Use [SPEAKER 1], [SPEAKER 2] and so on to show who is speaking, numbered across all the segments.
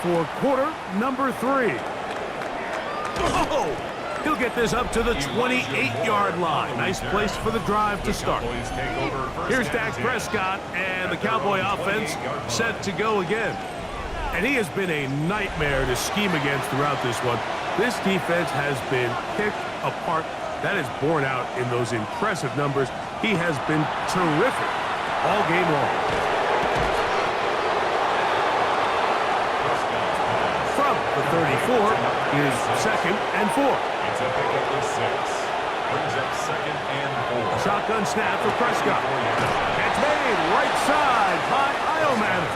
[SPEAKER 1] for quarter number 3. Oh! He'll get this up to the 28-yard line. Nice place for the drive to start. Here's Dak Prescott, and the Cowboy offense set to go again. And he has been a nightmare to scheme against throughout this one. This defense has been picked apart. That is borne out in those impressive numbers. He has been terrific all game long. From the 34, here's 2nd and 4.
[SPEAKER 2] It's a pickup of 6. Brings up 2nd and 4.
[SPEAKER 1] Shotgun snap for Prescott. It's made right side by Madden.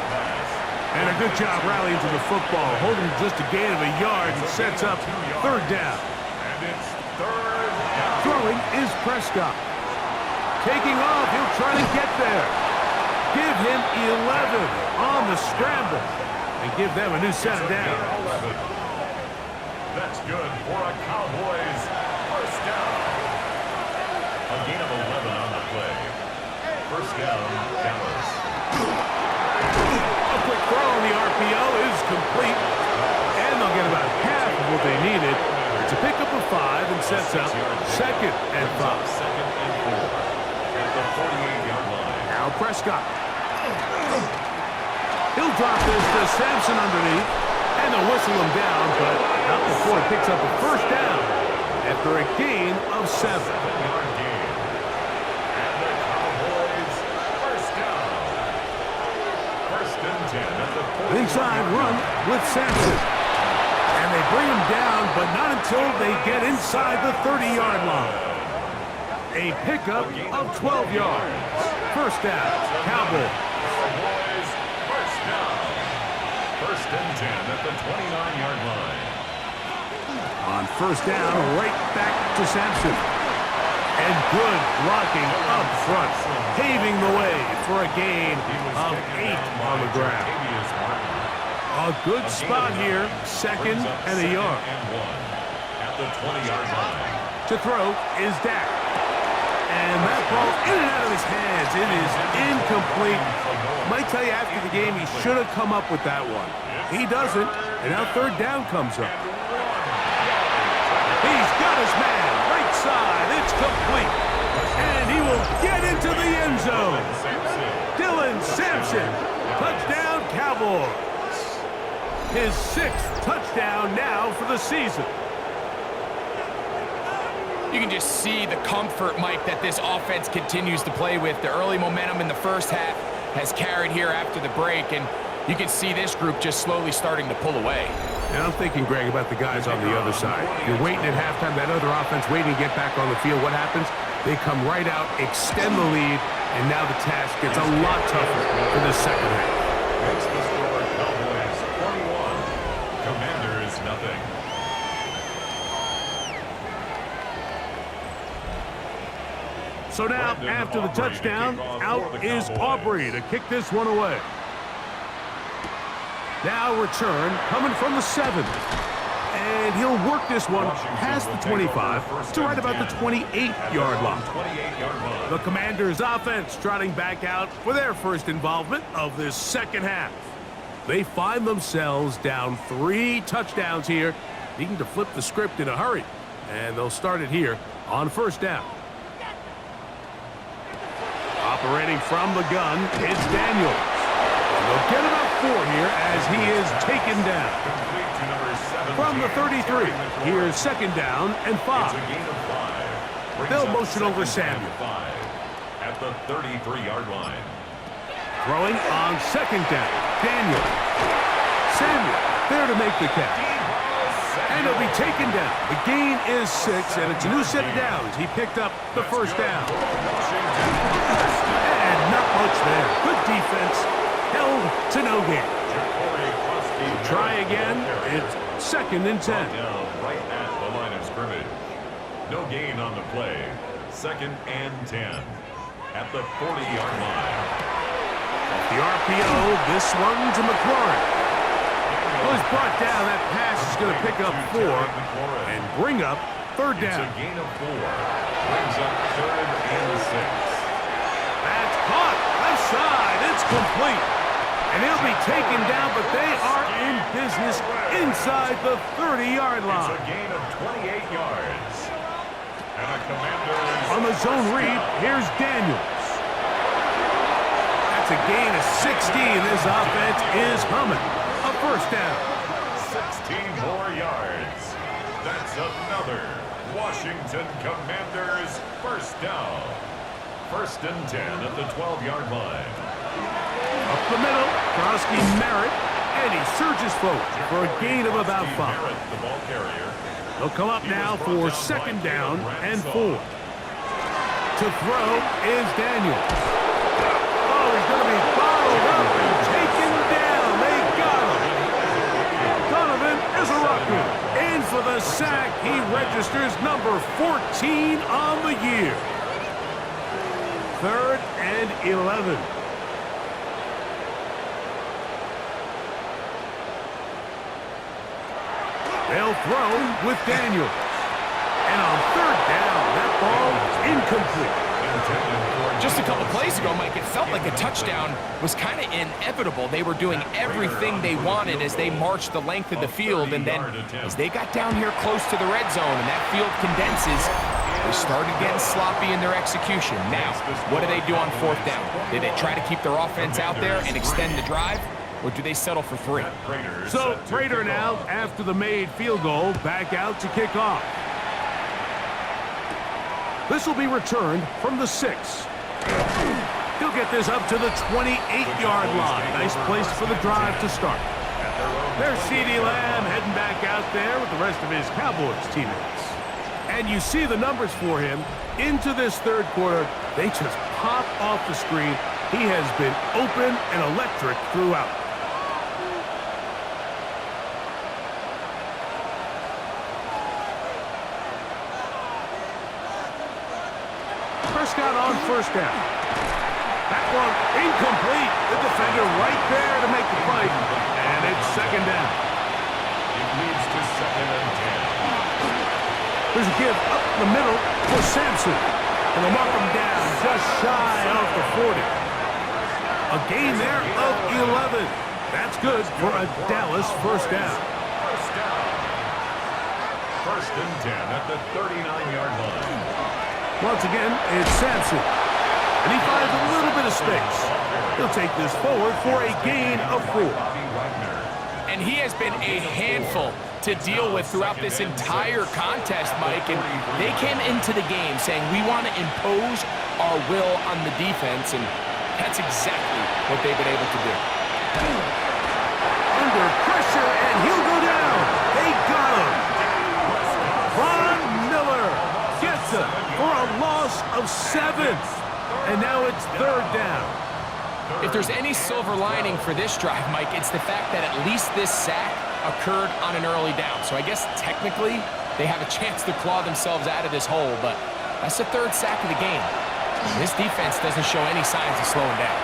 [SPEAKER 1] And a good job rallying to the football, holding just a gain of a yard and sets up 3rd down.
[SPEAKER 2] And it's 3rd down.
[SPEAKER 1] Throwing is Prescott. Taking off, he'll try to get there. Give him 11 on the scramble and give them a new set of downs.
[SPEAKER 2] That's good for a Cowboys 1st down. A gain of 11 on the play. 1st down, Dallas.
[SPEAKER 1] A quick throw on the RPO is complete. And they'll get about half of what they needed. It's a pickup of 5 and sets up 2nd and 5.
[SPEAKER 2] 2nd and 4. At the 48-yard line.
[SPEAKER 1] Now Prescott. He'll drop this to Sampson underneath. And they'll whistle him down, but not before he picks up a 1st down after a gain of 7.
[SPEAKER 2] 7-yard gain. And the Cowboys 1st down. 1st and 10 at the 40.
[SPEAKER 1] Inside run with Sampson. And they bring him down, but not until they get inside the 30-yard line. A pickup of 12 yards. 1st down, Cowboys.
[SPEAKER 2] Cowboys 1st down. 1st and 10 at the 29-yard line.
[SPEAKER 1] On 1st down, right back to Sampson. And good blocking up front, paving the way for a gain of 8 on the ground. A good spot here, 2nd and a yard.
[SPEAKER 2] At the 20-yard line.
[SPEAKER 1] To throw is Dak. And that ball in and out of his hands. It is incomplete. Might tell you after the game he should have come up with that one. He doesn't, and now 3rd down comes up. He's got his man, right side, it's complete. And he will get into the end zone. Dylan Sampson, touchdown Cowboys. His 6th touchdown now for the season.
[SPEAKER 3] You can just see the comfort, Mike, that this offense continues to play with. The early momentum in the 1st half has carried here after the break, and you can see this group just slowly starting to pull away.
[SPEAKER 1] And I'm thinking, Greg, about the guys on the other side. You're waiting at halftime, that other offense waiting to get back on the field. What happens? They come right out, extend the lead, and now the task gets a lot tougher for the 2nd half.
[SPEAKER 2] Makes the score Cowboys 21. Commanders nothing.
[SPEAKER 1] So now, after the touchdown, out is Aubrey to kick this one away. Now return coming from the 7. And he'll work this one past the 25 to right about the 28-yard line. The Commanders' offense trotting back out for their first involvement of this 2nd half. They find themselves down 3 touchdowns here, needing to flip the script in a hurry. And they'll start it here on 1st down. Operating from the gun, it's Daniels. And they'll get about 4 here as he is taken down. From the 33, here's 2nd down and 5. They'll motion over Samuel.
[SPEAKER 2] At the 33-yard line.
[SPEAKER 1] Throwing on 2nd down, Daniels. Samuel there to make the catch. And he'll be taken down. The gain is 6, and it's a new set of downs. He picked up the 1st down. And not much there. Good defense. Held to no gain. Try again. It's 2nd and 10.
[SPEAKER 2] Right at the line of scrimmage. No gain on the play. 2nd and 10. At the 40-yard line.
[SPEAKER 1] Off the RPO, this one to McLaurin. Was brought down. That pass is going to pick up 4 and bring up 3rd down.
[SPEAKER 2] It's a gain of 4. Brings up 3rd and 6.
[SPEAKER 1] That's caught. Left side. It's complete. And he'll be taken down, but they are in business inside the 30-yard line.
[SPEAKER 2] It's a gain of 28 yards. And a Commanders.
[SPEAKER 1] On the zone read, here's Daniels. That's a gain of 16. This offense is humming. A first down.
[SPEAKER 2] 16 more yards. That's another Washington Commanders first down. First and 10 at the 12-yard line.
[SPEAKER 1] Up the middle, Krosky Merritt, and he surges forward for a gain of about 5.
[SPEAKER 2] Merritt, the ball carrier.
[SPEAKER 1] They'll come up now for second down and 4. To throw is Daniels. Oh, he's going to be bottled up and taken down. They got him. Donovan is a rucker. In for the sack. He registers number 14 on the year. 3rd and 11. They'll throw with Daniels. And on 3rd down, that ball incomplete.
[SPEAKER 3] Just a couple plays ago, Mike, it felt like a touchdown was kind of inevitable. They were doing everything they wanted as they marched the length of the field, and then as they got down here close to the red zone and that field condenses, they started getting sloppy in their execution. Now, what do they do on 4th down? Do they try to keep their offense out there and extend the drive, or do they settle for 3?
[SPEAKER 1] So, Prater now, after the made field goal, back out to kick off. This will be returned from the 6. He'll get this up to the 28-yard line. Nice place for the drive to start. There's CeeDee Lamb heading back out there with the rest of his Cowboys teammates. And you see the numbers for him into this 3rd quarter. They just pop off the screen. He has been open and electric throughout. Prescott on 1st down. That one incomplete. The defender right there to make the fight. And it's 2nd down.
[SPEAKER 2] It leads to 2nd and 10.
[SPEAKER 1] There's a give up the middle for Sampson. And they'll mark him down just shy of the 40. A gain there of 11. That's good for a Dallas first down.
[SPEAKER 2] First down. 1st and 10 at the 39-yard line.
[SPEAKER 1] Once again, it's Sampson. And he finds a little bit of space. He'll take this forward for a gain of 4.
[SPEAKER 3] And he has been a handful to deal with throughout this entire contest, Mike. And they came into the game saying, we want to impose our will on the defense. And that's exactly what they've been able to do.
[SPEAKER 1] Under pressure, and he'll go down. They got him. Von Miller gets him for a loss of 7. And now it's 3rd down.
[SPEAKER 3] If there's any silver lining for this drive, Mike, it's the fact that at least this sack occurred on an early down. So I guess technically they have a chance to claw themselves out of this hole, but that's the 3rd sack of the game. This defense doesn't show any signs of slowing down.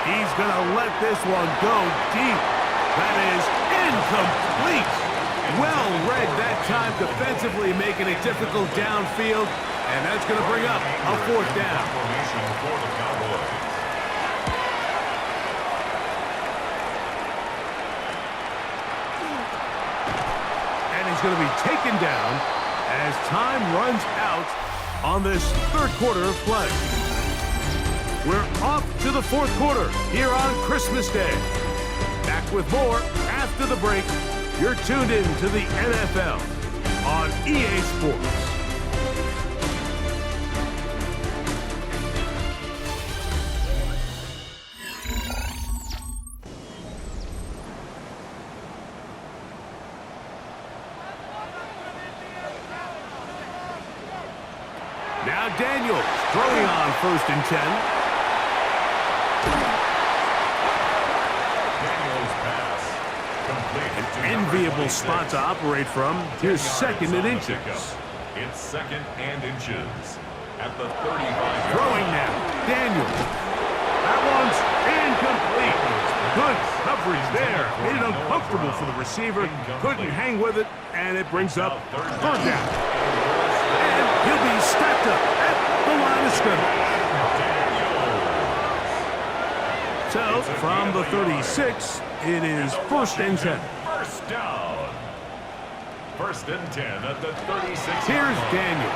[SPEAKER 1] He's going to let this one go deep. That is incomplete. Well read that time defensively, making it difficult downfield, and that's going to bring up a 4th down.
[SPEAKER 2] Formation for the Cowboys.
[SPEAKER 1] And he's going to be taken down as time runs out on this 3rd quarter of play. We're off to the 4th quarter here on Christmas Day. Back with more after the break. You're tuned in to the NFL on EA Sports. Now Daniels throwing on 1st and 10.
[SPEAKER 2] Daniels pass. Complete.
[SPEAKER 1] An enviable spot to operate from. Here's 2nd and inches.
[SPEAKER 2] It's 2nd and inches at the 35.
[SPEAKER 1] Throwing now. Daniels. That one's incomplete. Good coverage there. Made it uncomfortable for the receiver. Couldn't hang with it, and it brings up 3rd down. And he'll be stacked up at the line of scrimmage. So, from the 36, it is 1st and 10.
[SPEAKER 2] First down. 1st and 10 at the 36.
[SPEAKER 1] Here's Daniels.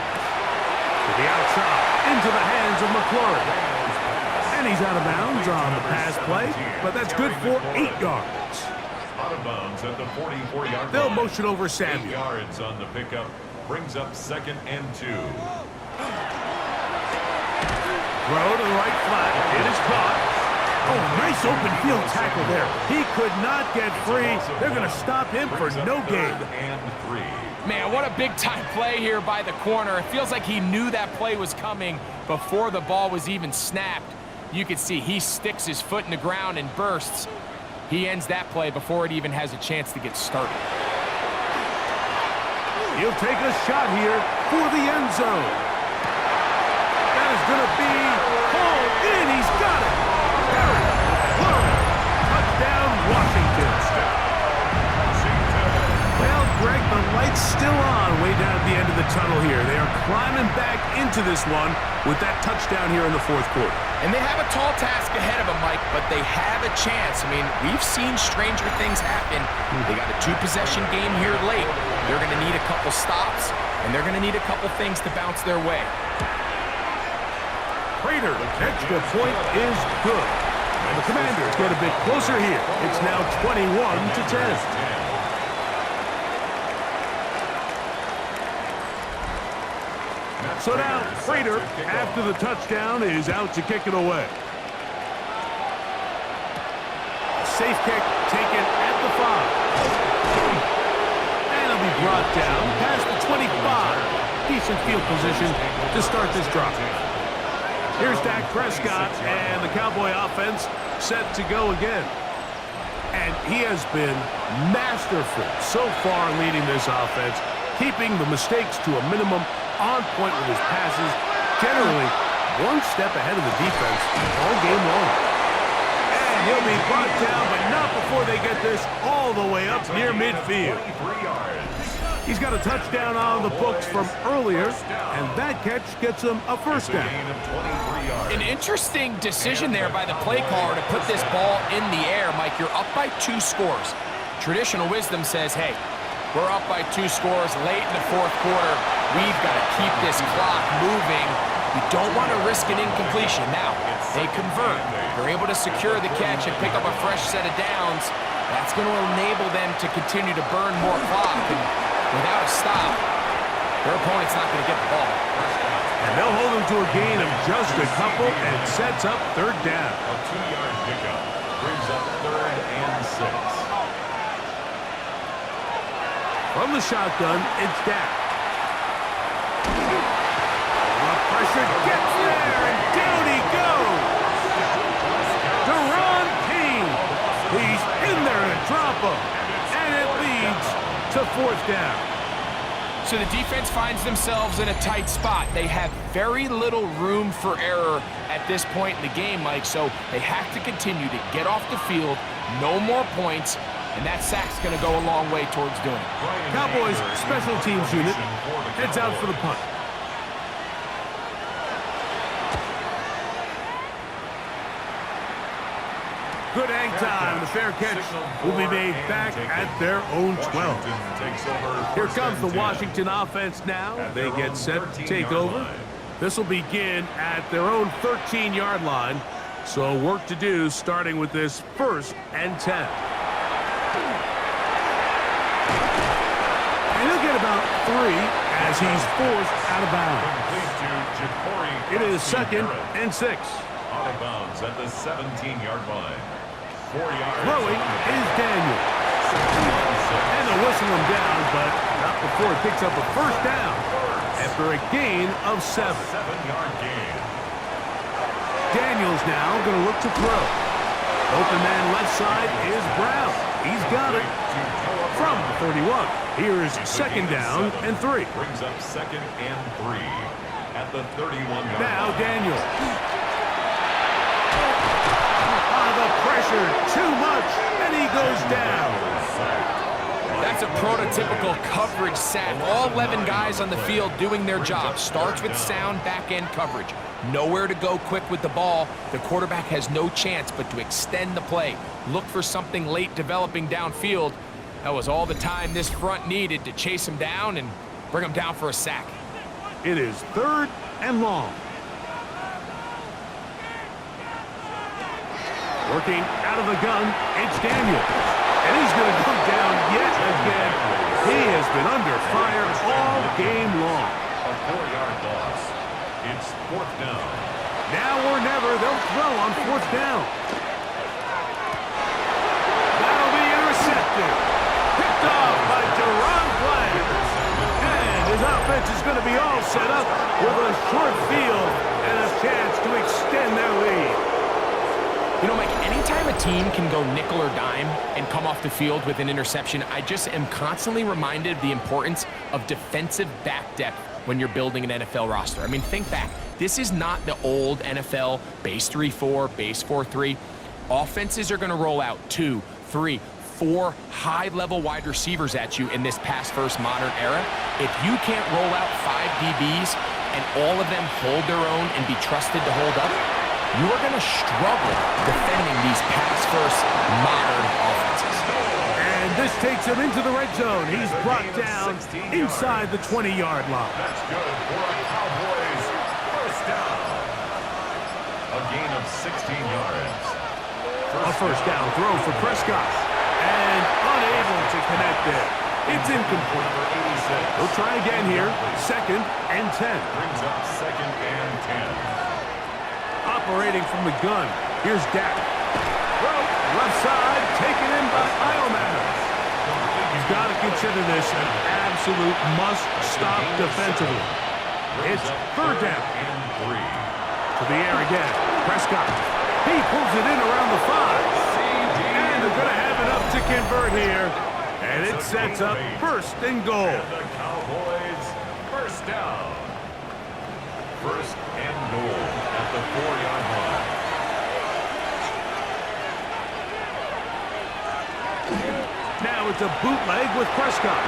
[SPEAKER 1] To the outside, into the hands of McClure. And he's out of bounds on the pass play, but that's good for 8 yards.
[SPEAKER 2] Out of bounds at the 44-yard line.
[SPEAKER 1] They'll motion over
[SPEAKER 2] 8
[SPEAKER 1] Samuel.
[SPEAKER 2] yards on the pickup. Brings up 2nd and 2.
[SPEAKER 1] Throw to the right flat. It is caught. Oh, nice open field tackle there. He could not get free. They're going to stop him for no gain.
[SPEAKER 2] And 3.
[SPEAKER 3] Man, what a big-time play here by the corner. It feels like he knew that play was coming before the ball was even snapped. You can see he sticks his foot in the ground and bursts. He ends that play before it even has a chance to get started.
[SPEAKER 1] He'll take a shot here for the end zone. That is going to be hauled in. He's got it. Touchdown, Washington. Well, Greg, the light's still on way down at the end of the tunnel here. They are climbing back into this one with that touchdown here in the 4th quarter.
[SPEAKER 3] And they have a tall task ahead of them, Mike, but they have a chance. I mean, we've seen stranger things happen. They got a 2-possession game here late. They're going to need a couple stops, and they're going to need a couple things to bounce their way.
[SPEAKER 1] Prater, extra point is good. And the Commanders get a bit closer here. It's now 21-10. So now, Prater, after the touchdown, is out to kick it away. Safe kick taken at the 5. And it'll be brought down past the 25. Decent field position to start this drive. Here's Dak Prescott and the Cowboy offense set to go again. And he has been masterful so far leading this offense, keeping the mistakes to a minimum, on point with his passes, generally one step ahead of the defense all game long. And he'll be brought down, but not before they get this all the way up near midfield. He's got a touchdown on the books from earlier, and that catch gets him a 1st down.
[SPEAKER 3] An interesting decision there by the play caller to put this ball in the air. Mike, you're up by 2 scores. Traditional wisdom says, hey, we're up by 2 scores late in the 4th quarter. We've got to keep this clock moving. We don't want to risk an incompletion. Now, they convert. They're able to secure the catch and pick up a fresh set of downs. That's going to enable them to continue to burn more clock. And without a stop, their opponent's not going to get the ball.
[SPEAKER 1] And they'll hold him to a gain of just a couple and sets up 3rd down.
[SPEAKER 2] A 2-yard pickup brings up 3rd and 6.
[SPEAKER 1] From the shotgun, it's Dak. The pressure gets there, and down he goes. Deron King. He's in there to drop him, and it leads to 4th down.
[SPEAKER 3] So the defense finds themselves in a tight spot. They have very little room for error at this point in the game, Mike, so they have to continue to get off the field, no more points, and that sack's going to go a long way towards doing it.
[SPEAKER 1] Cowboys special teams unit heads out for the punt. Good hang time. The fair catch will be made back at their own 12. Here comes the Washington offense now. They get set to take over. This will begin at their own 13-yard line. So work to do starting with this 1st and 10. And he'll get about 3 as he's forced out of bounds. It is 2nd and 6.
[SPEAKER 2] Out of bounds at the 17-yard line. 4 yards.
[SPEAKER 1] Throwing is Daniels. And they'll whistle him down, but not before it picks up a 1st down after a gain of 7.
[SPEAKER 2] 7-yard gain.
[SPEAKER 1] Daniels now going to look to throw. Open man left side is Brown. He's got it from the 31. Here's 2nd down and 3.
[SPEAKER 2] Brings up 2nd and 3 at the 31-yard line.
[SPEAKER 1] Now Daniels. The pressure, too much, and he goes down.
[SPEAKER 3] That's a prototypical coverage sack. All 11 guys on the field doing their job. Starts with sound back-end coverage. Nowhere to go quick with the ball. The quarterback has no chance but to extend the play. Look for something late developing downfield. That was all the time this front needed to chase him down and bring him down for a sack.
[SPEAKER 1] It is 3rd and long. Working out of the gun, it's Daniels. And he's going to go down yet again. He has been under fire all game long.
[SPEAKER 2] A 4-yard loss. It's 4th down.
[SPEAKER 1] Now or never, they'll throw on 4th down. That'll be intercepted. Picked off by Deron Bland. And his offense is going to be all set up with a short field and a chance to extend their lead.
[SPEAKER 3] You know, Mike, anytime a team can go nickel or dime and come off the field with an interception, I just am constantly reminded of the importance of defensive back depth when you're building an NFL roster. I mean, think back. This is not the old NFL base 3-4, base 4-3. Offenses are going to roll out 2, 3, 4 high-level wide receivers at you in this pass-first modern era. If you can't roll out 5 DBs and all of them hold their own and be trusted to hold up, you are going to struggle defending these pass-first modern offenses.
[SPEAKER 1] And this takes him into the red zone. He's brought down inside the 20-yard line.
[SPEAKER 2] That's good for a Cowboys 1st down. A gain of 16 yards.
[SPEAKER 1] A 1st down throw for Prescott. And unable to connect there. It's incomplete. We'll try again here. 2nd and 10.
[SPEAKER 2] Brings up 2nd and 10.
[SPEAKER 1] Operating from the gun. Here's Dak. Left side, taken in by Iomannis. You've got to consider this an absolute must-stop defensively. It's 3rd down. To the air again. Prescott. He pulls it in around the 5. And they're going to have enough to convert here. And it sets up 1st and goal.
[SPEAKER 2] And the Cowboys 1st down. 1st and goal at the 4-yard line.
[SPEAKER 1] Now it's a bootleg with Prescott.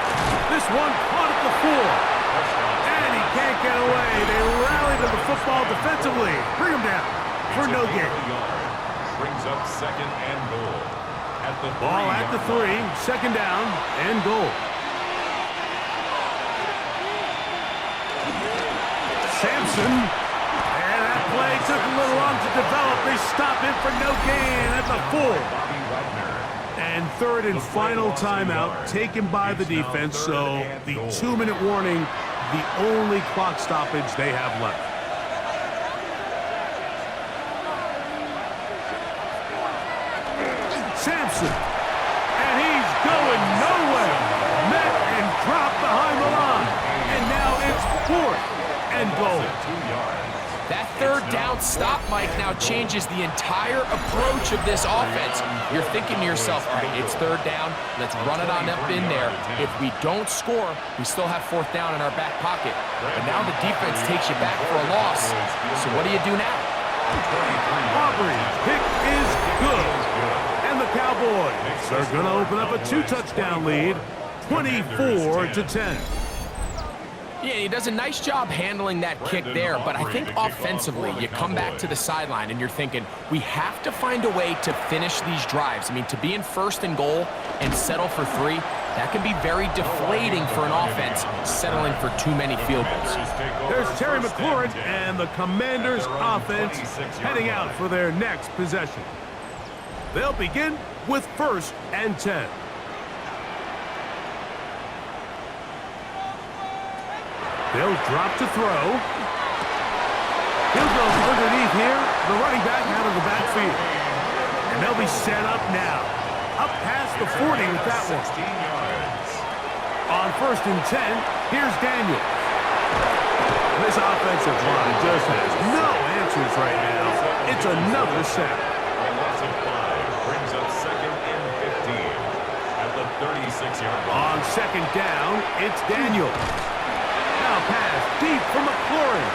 [SPEAKER 1] This one caught at the 4. And he can't get away. They rally to the football defensively. Bring him down for no gain.
[SPEAKER 2] Brings up 2nd and goal. At the
[SPEAKER 1] Ball at the 3. 2nd down and goal. Sampson. And that play took a little long to develop. They stop it for no gain at the 4. And 3rd and final timeout taken by the defense. So the 2-minute warning, the only clock stoppage they have left. Sampson. And he's going nowhere. Met and dropped behind the line. And now it's 4th and goal.
[SPEAKER 3] That 3rd down stop, Mike, now changes the entire approach of this offense. You're thinking to yourself, all right, it's 3rd down. Let's run it on up in there. If we don't score, we still have 4th down in our back pocket. But now the defense takes you back for a loss. So what do you do now?
[SPEAKER 1] Aubrey's pick is good. And the Cowboys are going to open up a 2-touchdown lead, 24-10.
[SPEAKER 3] Yeah, he does a nice job handling that kick there, but I think offensively, you come back to the sideline and you're thinking, we have to find a way to finish these drives. I mean, to be in 1st and goal and settle for 3, that can be very deflating for an offense settling for too many field goals.
[SPEAKER 1] There's Terry McLaurin and the Commanders' offense heading out for their next possession. They'll begin with 1st and 10. They'll drop to throw. He'll go underneath here. The running back out of the backfield. And they'll be set up now. Up past the 40 with that one. On 1st and 10, here's Daniels. This offensive line just has no answers right now. It's another sack.
[SPEAKER 2] A loss of 5 brings up 2nd and 15 at the 36-yard line.
[SPEAKER 1] On 2nd down, it's Daniels. Now pass deep from McLaurin.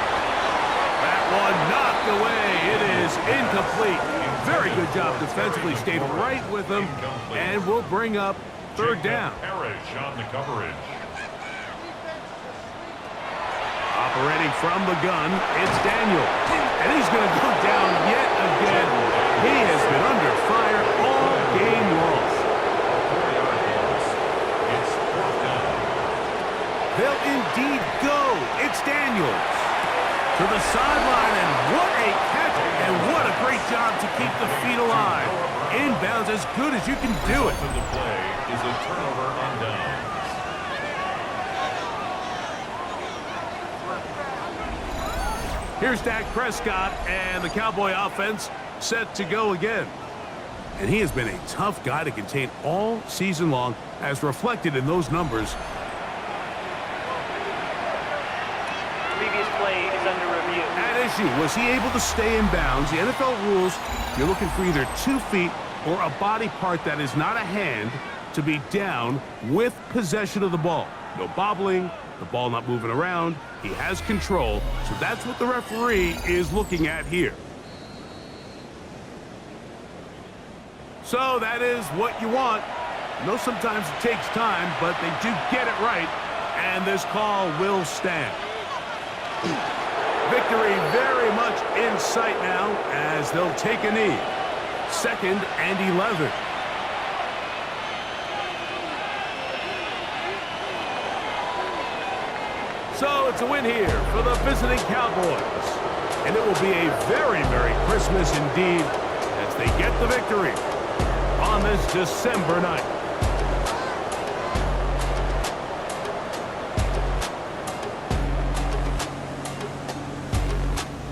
[SPEAKER 1] That one knocked away. It is incomplete. Very good job defensively. Stayed right with them. And we'll bring up 3rd down.
[SPEAKER 2] Parrish on the coverage.
[SPEAKER 1] Operating from the gun, it's Daniels. And he's going to go down yet again. He has been under fire all game long.
[SPEAKER 2] It's 4th down.
[SPEAKER 1] They'll indeed go. It's Daniels. To the sideline, and what a catch, and what a great job to keep the feet alive. Inbounds as good as you can do it.
[SPEAKER 2] To the play is a turnover on downs.
[SPEAKER 1] Here's Dak Prescott, and the Cowboy offense set to go again. And he has been a tough guy to contain all season long, as reflected in those numbers.
[SPEAKER 4] Previous play is under review.
[SPEAKER 1] At issue, was he able to stay in bounds? The NFL rules, you're looking for either 2 feet or a body part that is not a hand to be down with possession of the ball. No bobbling, the ball not moving around. He has control, so that's what the referee is looking at here. So that is what you want. I know sometimes it takes time, but they do get it right, and this call will stand. Victory very much in sight now as they'll take a knee. 2nd and 11. So it's a win here for the visiting Cowboys. And it will be a very Merry Christmas indeed as they get the victory on this December night.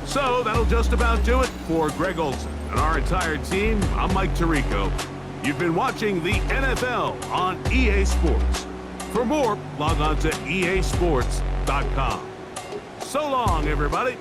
[SPEAKER 1] So that'll just about do it for Greg Olsen and our entire team. I'm Mike Tirico. You've been watching the NFL on EA Sports. For more, log on to easports.com. So long, everybody.